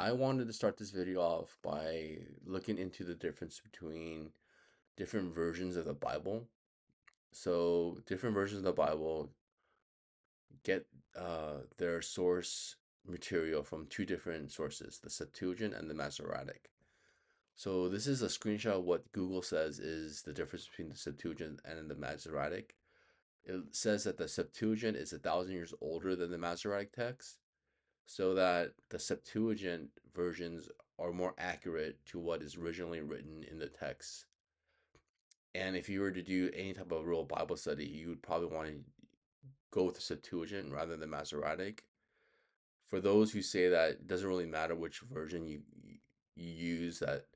I wanted to start this video off by looking into the difference between different versions of the Bible. So, different versions of the Bible get their source material from two different sources, the Septuagint and the Masoretic. So, this is a screenshot of what Google says is the difference between the Septuagint and the Masoretic. It says that the Septuagint is 1,000 years older than the Masoretic text, so that the Septuagint versions are more accurate to what is originally written in the text. And if you were to do any type of real Bible study, you would probably want to go with the Septuagint rather than Masoretic. For those who say that it doesn't really matter which version you use, that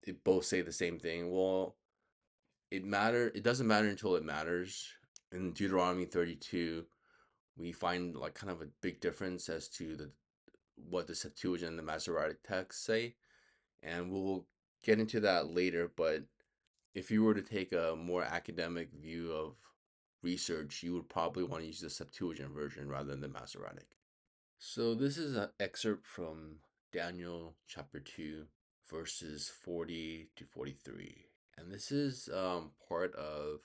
it both say the same thing, well, it doesn't matter until it matters. In Deuteronomy 32, we find like kind of a big difference as to the what the Septuagint and the Masoretic texts say, and we'll get into that later. But if you were to take a more academic view of research, you would probably want to use the Septuagint version rather than the Masoretic. So this is an excerpt from Daniel chapter 2, verses 40 to 43. And this is part of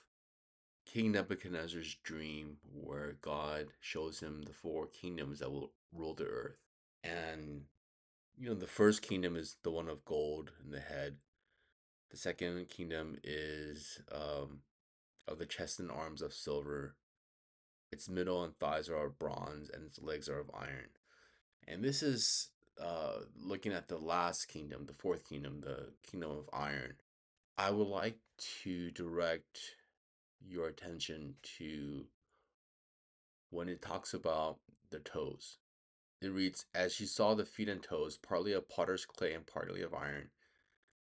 King Nebuchadnezzar's dream where God shows him the four kingdoms that will rule the earth. And the first kingdom is the one of gold in the head. The second kingdom is of the chest and arms of silver. Its middle and thighs are of bronze, and its legs are of iron. And this is looking at the last kingdom, the fourth kingdom, the kingdom of iron. I would like to direct your attention to when it talks about the toes. It reads, "As you saw the feet and toes, partly of potter's clay and partly of iron,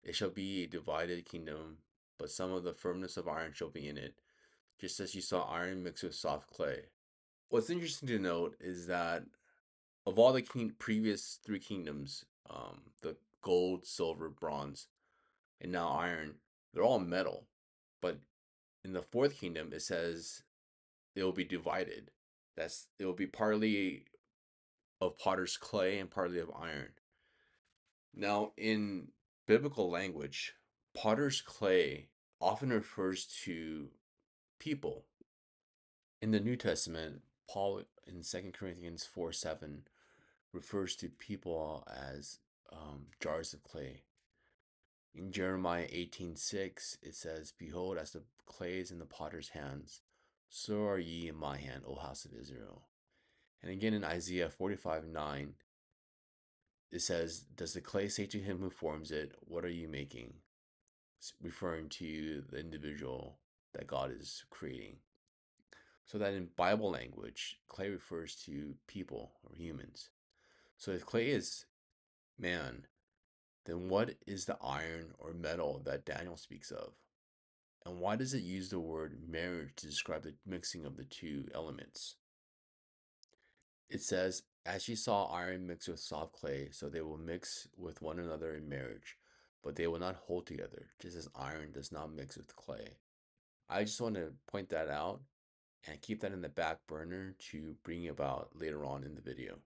it shall be a divided kingdom, but some of the firmness of iron shall be in it, just as you saw iron mixed with soft clay." What's interesting to note is that of all the previous three kingdoms, the gold, silver, bronze, and now iron, they're all metal. But in the fourth kingdom, it says it will be divided. It will be partly of potter's clay and partly of iron. Now, in biblical language, potter's clay often refers to people. In the New Testament, Paul in 2 Corinthians 4:7 refers to people as jars of clay. In Jeremiah 18:6, it says, "Behold, as the clay is in the potter's hands, so are ye in my hand, O house of Israel." And again in Isaiah 45:9, it says, "Does the clay say to him who forms it, what are you making?" Referring to the individual that God is creating. So that in Bible language, clay refers to people or humans. So if clay is man, then what is the iron or metal that Daniel speaks of? And why does it use the word marriage to describe the mixing of the two elements? It says, "As you saw iron mixed with soft clay, so they will mix with one another in marriage, but they will not hold together, just as iron does not mix with clay." I just want to point that out and keep that in the back burner to bring about later on in the video.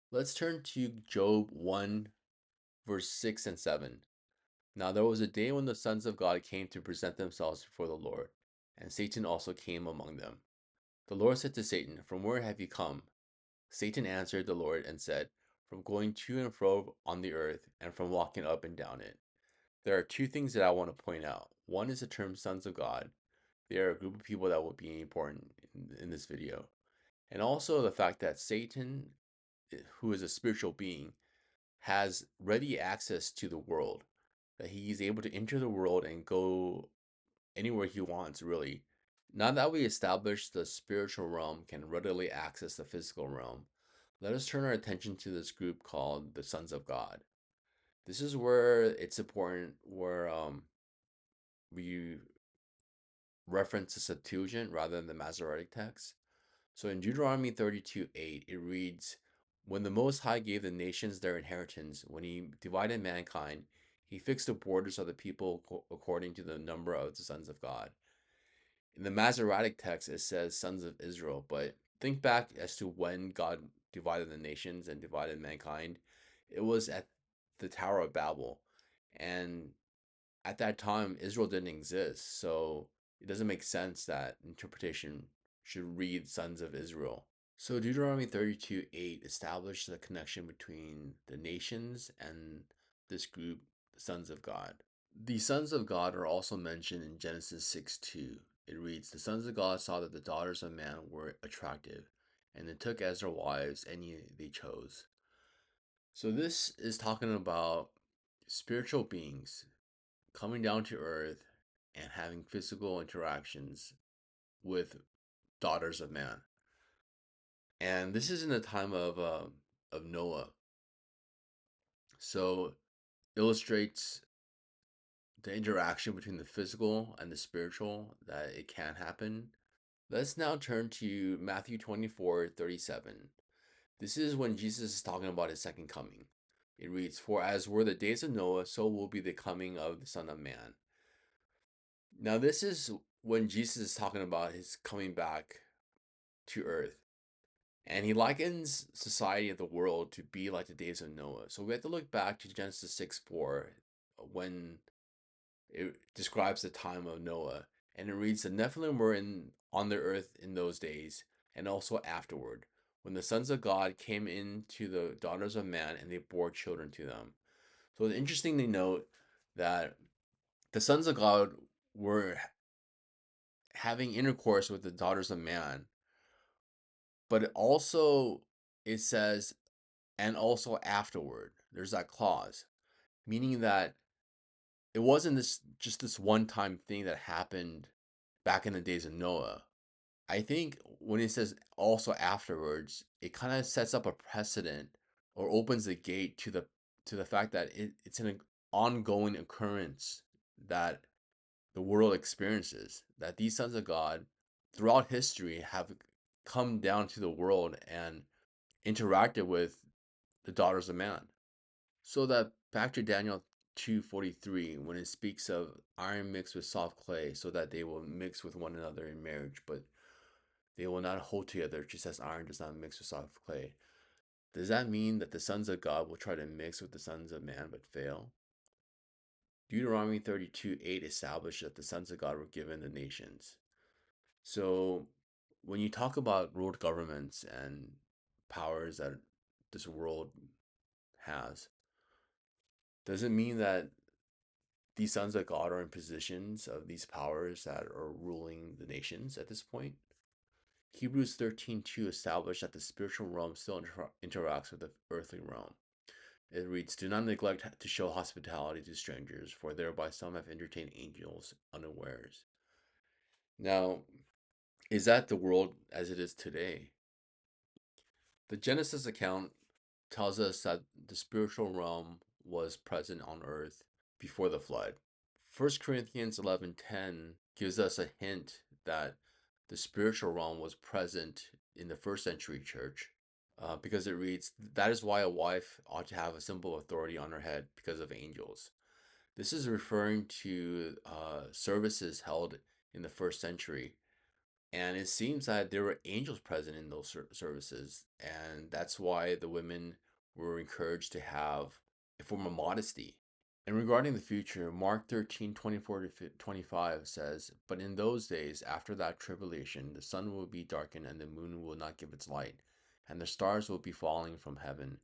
Let's turn to Job 1, verse 6 and 7. "Now there was a day when the sons of God came to present themselves before the Lord, and Satan also came among them. The Lord said to Satan, 'From where have you come?' Satan answered the Lord and said, 'From going to and fro on the earth, and from walking up and down it.'" There are two things that I want to point out. One is the term sons of God. They are a group of people that will be important in this video. And also the fact that Satan, who is a spiritual being, has ready access to the world, that he's able to enter the world and go anywhere he wants, really. Now that we established the spiritual realm can readily access the physical realm, let us turn our attention to this group called the Sons of God. This is where it's important, where we reference the Septuagint rather than the Masoretic text. So in Deuteronomy 32:8, it reads, "When the Most High gave the nations their inheritance, when he divided mankind, he fixed the borders of the people according to the number of the sons of God." In the Masoretic text, it says sons of Israel, but think back as to when God divided the nations and divided mankind. It was at the Tower of Babel. And at that time, Israel didn't exist. So it doesn't make sense that interpretation should read sons of Israel. So Deuteronomy 32:8 established the connection between the nations and this group, the sons of God. The sons of God are also mentioned in Genesis 6:2. It reads, "The sons of God saw that the daughters of man were attractive, and they took as their wives any they chose." So this is talking about spiritual beings coming down to earth and having physical interactions with daughters of man. And this is in the time of Noah. So illustrates the interaction between the physical and the spiritual, that it can happen. Let's now turn to Matthew 24:37. This is when Jesus is talking about his second coming. It reads, "For as were the days of Noah, so will be the coming of the Son of Man." Now, this is when Jesus is talking about his coming back to earth. And he likens society of the world to be like the days of Noah. So we have to look back to Genesis 6:4 when it describes the time of Noah. And it reads, "The Nephilim were on the earth in those days, and also afterward, when the sons of God came in to the daughters of man, and they bore children to them." So it's interesting to note that the sons of God were having intercourse with the daughters of man, but it says, and also afterward. There's that clause, meaning that it wasn't this one time thing that happened back in the days of Noah. I think when it says also afterwards, it kind of sets up a precedent or opens the gate to the fact that it's an ongoing occurrence that the world experiences. That these sons of God throughout history have come down to the world and interacted with the daughters of man. So that back to Daniel 2:43, when it speaks of iron mixed with soft clay, so that they will mix with one another in marriage, but they will not hold together, just as iron does not mix with soft clay. Does that mean that the sons of God will try to mix with the sons of man but fail? Deuteronomy 32:8 established that the sons of God were given the nations. So when you talk about world governments and powers that this world has, does it mean that these sons of God are in positions of these powers that are ruling the nations at this point? Hebrews 13:2 established that the spiritual realm still interacts with the earthly realm. It reads, "Do not neglect to show hospitality to strangers, for thereby some have entertained angels unawares." Now, is that the world as it is today? The Genesis account tells us that the spiritual realm was present on earth before the flood. 1 Corinthians 11:10 gives us a hint that the spiritual realm was present in the first century church, because it reads, "That is why a wife ought to have a simple authority on her head because of angels." This is referring to services held in the first century. And it seems that there were angels present in those services. And that's why the women were encouraged to have a form of modesty. And regarding the future, Mark 13:24 to 25 says, "But in those days, after that tribulation, the sun will be darkened, and the moon will not give its light, and the stars will be falling from heaven,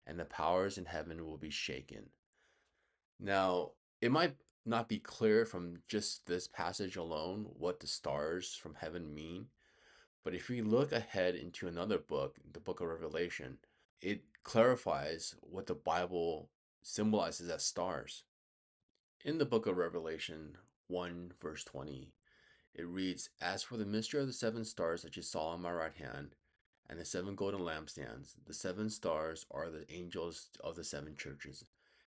and the powers in heaven will be shaken." Now, it might not be clear from just this passage alone what the stars from heaven mean, but if we look ahead into another book, the book of Revelation, it clarifies what the Bible symbolizes as stars. In the book of Revelation 1, verse 20, it reads, "As for the mystery of the seven stars that you saw on my right hand, and the seven golden lampstands, the seven stars are the angels of the seven churches,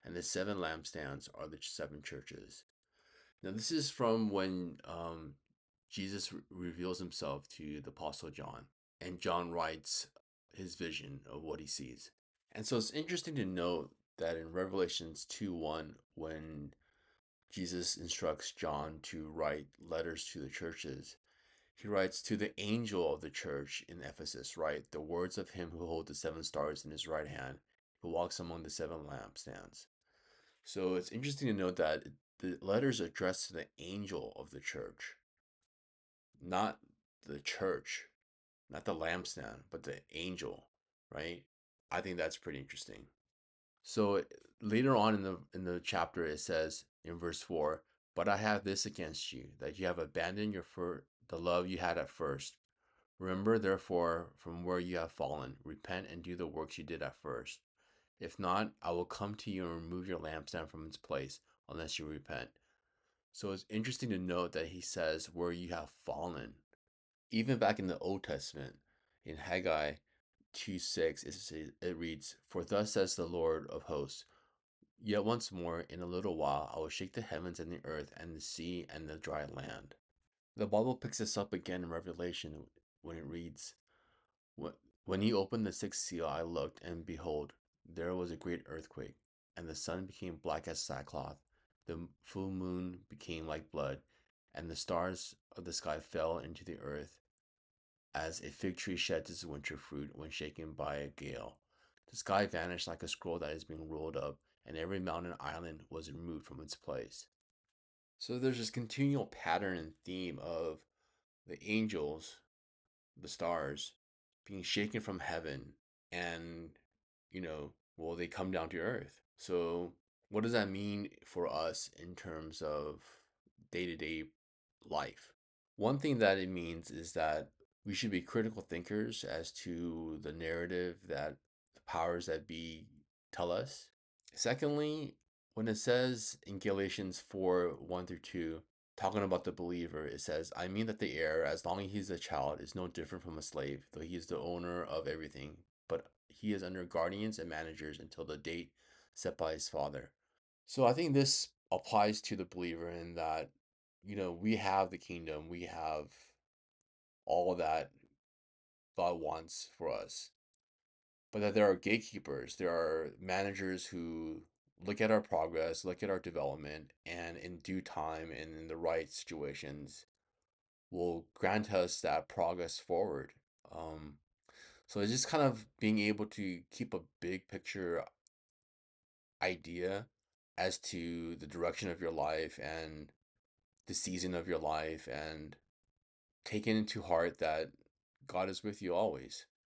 and the seven lampstands are the seven churches." Now, this is from when Jesus reveals himself to the Apostle John, and John writes his vision of what he sees. And so it's interesting to note that in Revelations 2:1, when Jesus instructs John to write letters to the churches, he writes, "To the angel of the church in Ephesus, write the words of him who holds the seven stars in his right hand, who walks among the seven lampstands. So it's interesting to note that the letters addressed to the angel of the church, not the church, not the lampstand, but the angel, right? I think that's pretty interesting. So later on in the chapter, it says in verse 4, "But I have this against you, that you have abandoned the love you had at first. Remember, therefore, from where you have fallen, repent and do the works you did at first. If not, I will come to you and remove your lampstand from its place, unless you repent." So it's interesting to note that he says where you have fallen. Even back in the Old Testament, in Haggai 2:6, it reads, "For thus says the Lord of hosts, yet once more, in a little while, I will shake the heavens and the earth and the sea and the dry land." The Bible picks this up again in Revelation when it reads, When he opened the sixth seal, I looked, and behold, there was a great earthquake, and the sun became black as sackcloth, the full moon became like blood, and the stars of the sky fell into the earth, as a fig tree sheds its winter fruit when shaken by a gale. The sky vanished like a scroll that is being rolled up, and every mountain and island was removed from its place. So there's this continual pattern and theme of the angels, the stars, being shaken from heaven, and, will they come down to earth? So, what does that mean for us in terms of day to day life? One thing that it means is that we should be critical thinkers as to the narrative that the powers that be tell us. Secondly, when it says in Galatians 4 1 through 2, talking about the believer, it says, "I mean that the heir, as long as he is a child, is no different from a slave, though he is the owner of everything, but he is under guardians and managers until the date set by his father." So I think this applies to the believer in that, we have the kingdom, we have all that God wants for us, but that there are gatekeepers, there are managers who look at our progress, look at our development, and in due time and in the right situations will grant us that progress forward. Um, so it's just kind of being able to keep a big picture idea as to the direction of your life and the season of your life, and taking into heart that God is with you always.